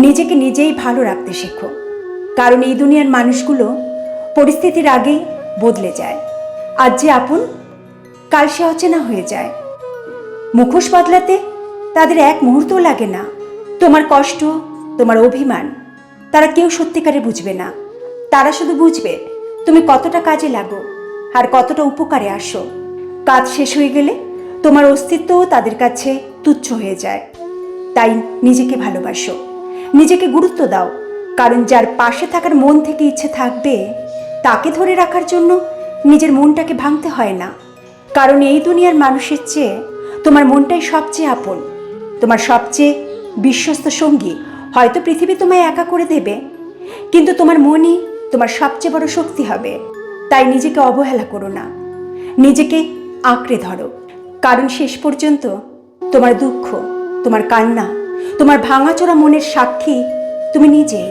নিজেকে নিজেই ভালো রাখতে শেখো, কারণ এই দুনিয়ার মানুষগুলো পরিস্থিতির আগেই বদলে যায়। আজ যে আপন, কাল সে অচেনা হয়ে যায়। মুখোশ বদলাতে তাদের এক মুহূর্তও লাগে না। তোমার কষ্ট, তোমার অভিমান তারা কেউ সত্যিকারে বুঝবে না। তারা শুধু বুঝবে তুমি কতটা কাজে লাগো আর কতটা উপকারে আসো। কাজ শেষ হয়ে গেলে তোমার অস্তিত্বও তাদের কাছে তুচ্ছ হয়ে যায়। তাই নিজেকে ভালোবাসো, নিজেকে গুরুত্ব দাও, কারণ যার পাশে থাকার মন থেকে ইচ্ছে থাকবে তাকে ধরে রাখার জন্য নিজের মনটাকে ভাঙতে হয় না। কারণ এই দুনিয়ার মানুষের চেয়ে তোমার মনটাই সবচেয়ে আপন, তোমার সবচেয়ে বিশ্বস্ত সঙ্গী। হয়তো পৃথিবী তোমায় একা করে দেবে, কিন্তু তোমার মনই তোমার সবচেয়ে বড় শক্তি হবে। তাই নিজেকে অবহেলা করো না, নিজেকে আঁকড়ে ধরো, কারণ শেষ পর্যন্ত তোমার দুঃখ, তোমার কান্না, তোমার ভাঙাচোরা মনের সাক্ষী তুমি নিজেই।